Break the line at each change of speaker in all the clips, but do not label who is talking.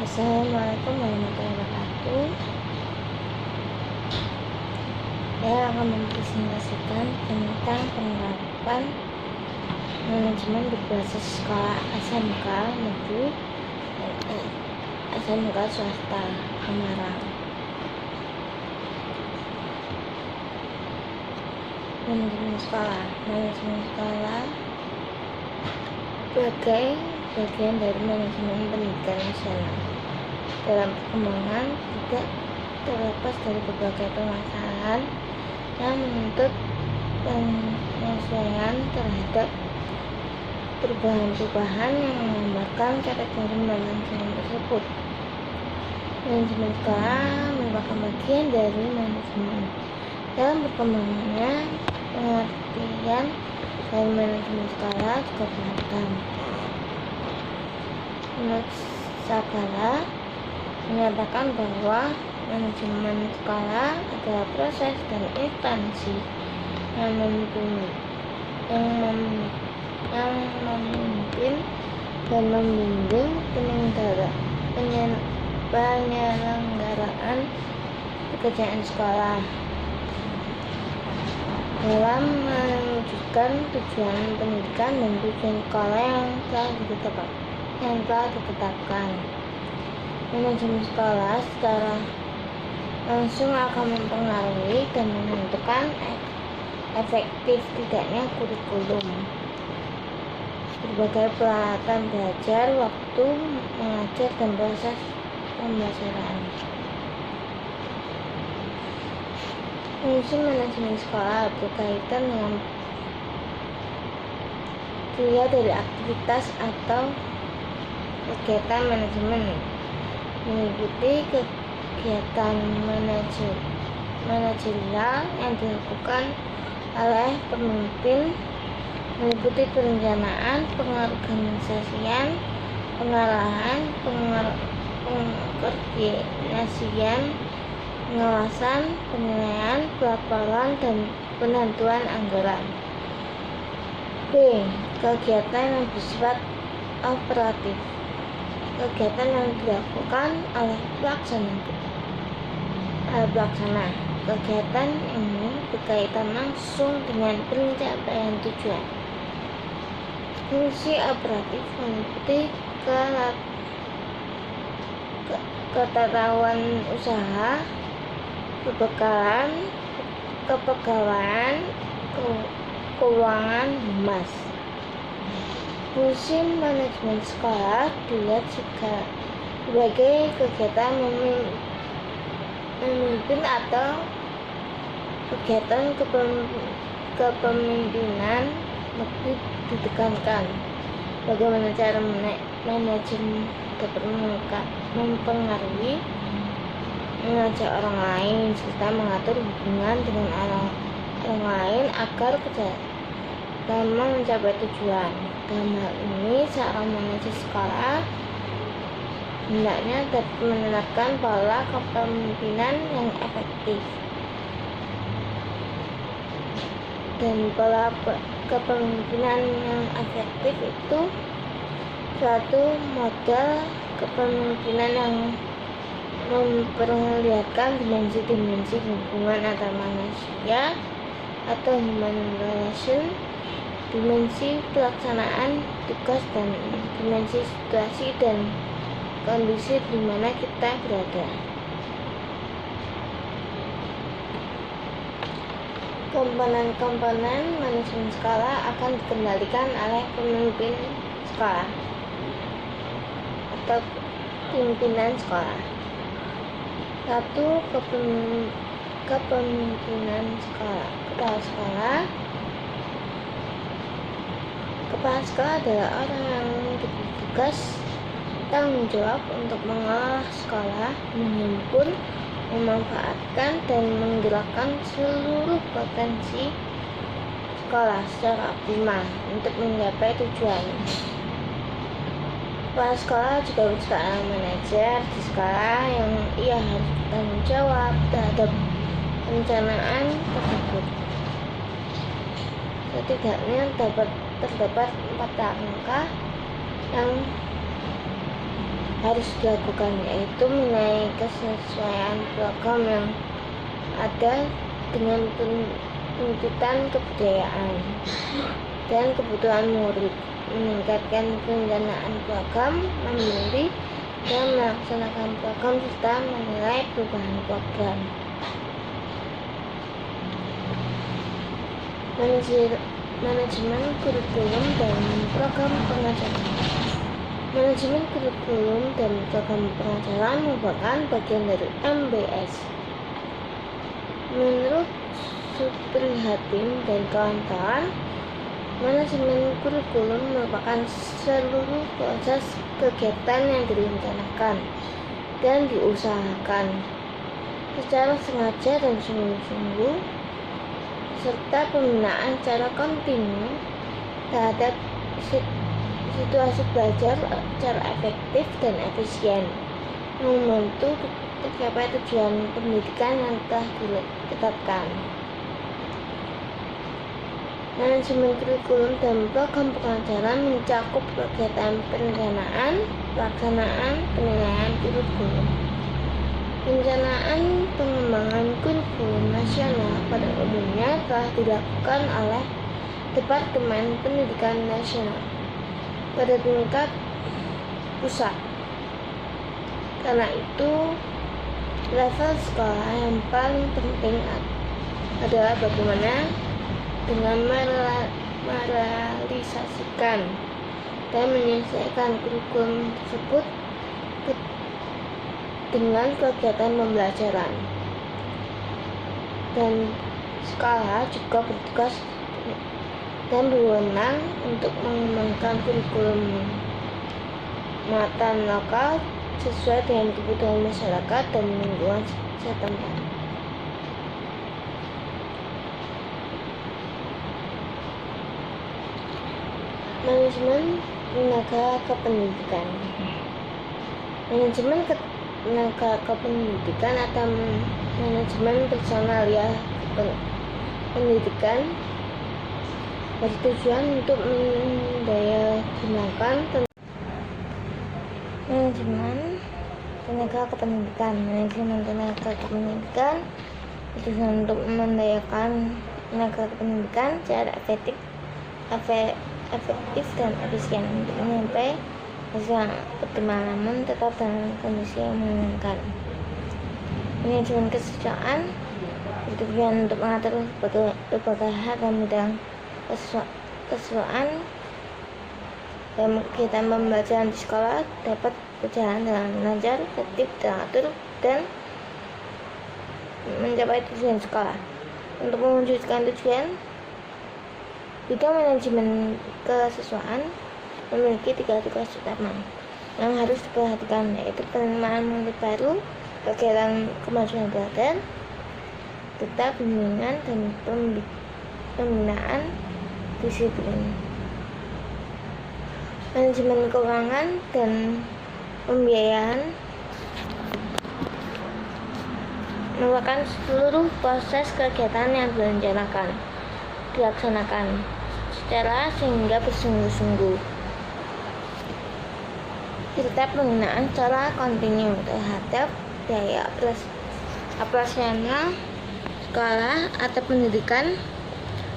Assalamualaikum warahmatullahi wabarakatuh. Saya akan mempresentasikan tentang penerapan manajemen berbasis sekolah SMK negeri SMK swasta Semarang. Manajemen sekolah sebagai bagian dari manajemen pendidikan nasional. Dalam perkembangan tidak terlepas dari berbagai permasalahan yang menuntut penyesuaian terhadap perubahan-perubahan yang menggambarkan kategori manajemen tersebut. Manajemen sekolah merupakan bagian dari manajemen. Dalam perkembangannya, pengertian dari manajemen sekolah juga beragam. Menurut Sagala menyatakan bahwa manajemen sekolah adalah proses dan instansi yang memimpin dan membimbing penyelenggaraan pekerjaan sekolah dalam mewujudkan tujuan pendidikan dan tujuan sekolah yang telah ditetapkan. Manajemen sekolah secara langsung akan mempengaruhi dan menentukan efektif tidaknya kurikulum, berbagai peralatan belajar, waktu mengajar, dan proses pembelajaran. Fungsi manajemen sekolah berkaitan dengan dilihat dari aktivitas atau kegiatan manajemen, mengikuti kegiatan manajerial yang dilakukan oleh pemimpin, meliputi perencanaan, pengorganisasian, pengarahan, pengkoordinasian, pengawasan, penilaian, pelaporan, dan penentuan anggaran. B. Kegiatan yang bersifat operatif, kegiatan yang dilakukan oleh pelaksana. Kegiatan ini berkaitan langsung dengan pencapaian tujuan. Fungsi operatif meliputi ketatahuan usaha, kepegawaian, keuangan, humas. Fungsi manajemen sekolah dilihat sebagai kegiatan memimpin atau kegiatan kepemimpinan lebih ditekankan. Bagaimana cara manajemen dapat mempengaruhi, mengajak orang lain, serta mengatur hubungan dengan orang lain agar dalam mencapai tujuan. Dalam hal ini, seorang manajer sekolah hendaknya dapat menerapkan pola kepemimpinan yang efektif. Dan pola kepemimpinan yang efektif itu suatu model kepemimpinan yang memperlihatkan dimensi-dimensi hubungan antar manusia atau human relation, dimensi pelaksanaan tugas, dan dimensi situasi dan kondisi di mana kita berada. Komponen-komponen manajemen sekolah akan dikendalikan oleh pemimpin sekolah atau pimpinan sekolah. 1. Kepemimpinan sekolah. Kepala sekolah adalah orang yang diberi tugas tanggung jawab untuk mengelola sekolah, menghimpun, memanfaatkan, dan menggerakkan seluruh potensi sekolah secara optimal untuk mencapai tujuan. Kepala sekolah juga seorang manajer di sekolah yang ia harus bertanggung jawab terhadap perencanaan tersebut. Setidaknya terdapat 4 langkah yang harus dilakukan, yaitu menilai kesesuaian program yang ada dengan tuntutan kebudayaan dan kebutuhan murid, meningkatkan perencanaan program, memilih dan melaksanakan program, serta menilai perubahan program. Manajemen kurikulum dan program pengajaran. Manajemen kurikulum dan program pengajaran merupakan bagian dari MBS. Menurut Suprihatin dan kawan-kawan, manajemen kurikulum merupakan seluruh proses kegiatan yang direncanakan dan diusahakan secara sengaja dan sungguh-sungguh, serta pembinaan secara kontinu terhadap situasi belajar secara efektif dan efisien, membantu tercapai tujuan pendidikan yang telah ditetapkan. Manajemen kurikulum dan program pengajaran mencakup kegiatan perencanaan, pelaksanaan, penilaian kurikulum. Perencanaan pengembangan kurikulum nasional pada umumnya telah dilakukan oleh Departemen Pendidikan Nasional pada tingkat pusat. Karena itu, level sekolah yang paling penting adalah bagaimana dengan merealisasikan dan menyelesaikan kurikulum tersebut dengan kegiatan pembelajaran. Dan sekolah juga bertugas dan berwenang untuk mengembangkan kurikulum muatan lokal sesuai dengan kebutuhan masyarakat dan lingkungan setempat. Manajemen tenaga kependidikan. Manajemen tenaga kependidikan atau manajemen personalia pendidikan bertujuan untuk mendayagunakan manajemen tenaga kependidikan. Manajemen tenaga kependidikan bertujuan untuk mendayakan tenaga kependidikan secara efektif dan efisien untuk mencapai hasil optimal, namun tetap dalam kondisi yang menyenangkan. Manajemen kesejahteraan bertujuan untuk mengatur berbagai hal dalam bidang keseluruhan dalam kegiatan pembelajaran di sekolah dapat berjalan dengan lancar, tertib, teratur, dan mencapai tujuan sekolah. Untuk mewujudkan tujuan, bidang manajemen kesesuaian memiliki 3 tugas utama yang harus diperhatikan, yaitu penerimaan murid baru, kegiatan kemajuan belajar, serta bimbingan dan pembinaan disiplin. Manajemen keuangan dan pembiayaan merupakan seluruh proses kegiatan yang dilaksanakan secara sehingga bersungguh-sungguh, serta penggunaan secara kontinu terhadap biaya operasional sekolah atau pendidikan,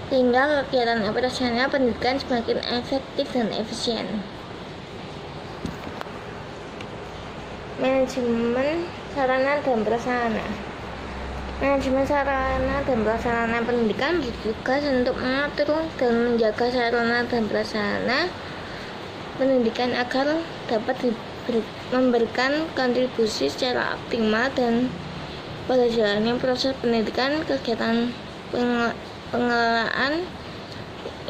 sehingga kegiatan operasional pendidikan semakin efektif dan efisien. Manajemen sarana dan prasarana. Manajemen sarana dan prasarana pendidikan bertugas untuk mengatur dan menjaga sarana dan prasarana pendidikan agar dapat memberikan kontribusi secara optimal dan pada jalannya proses pendidikan. Kegiatan pengelolaan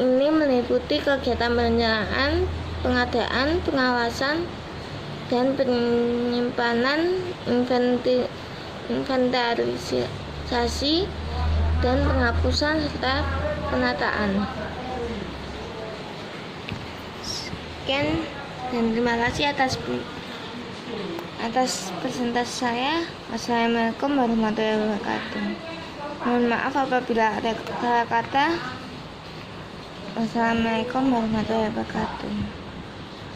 ini meliputi kegiatan perencanaan, pengadaan, pengawasan, dan penyimpanan, inventarisasi, dan penghapusan serta penataan. Sekian dan terima kasih atas presentasi saya. Wassalamualaikum warahmatullahi wabarakatuh. Mohon maaf apabila ada salah kata. Wassalamualaikum warahmatullahi wabarakatuh.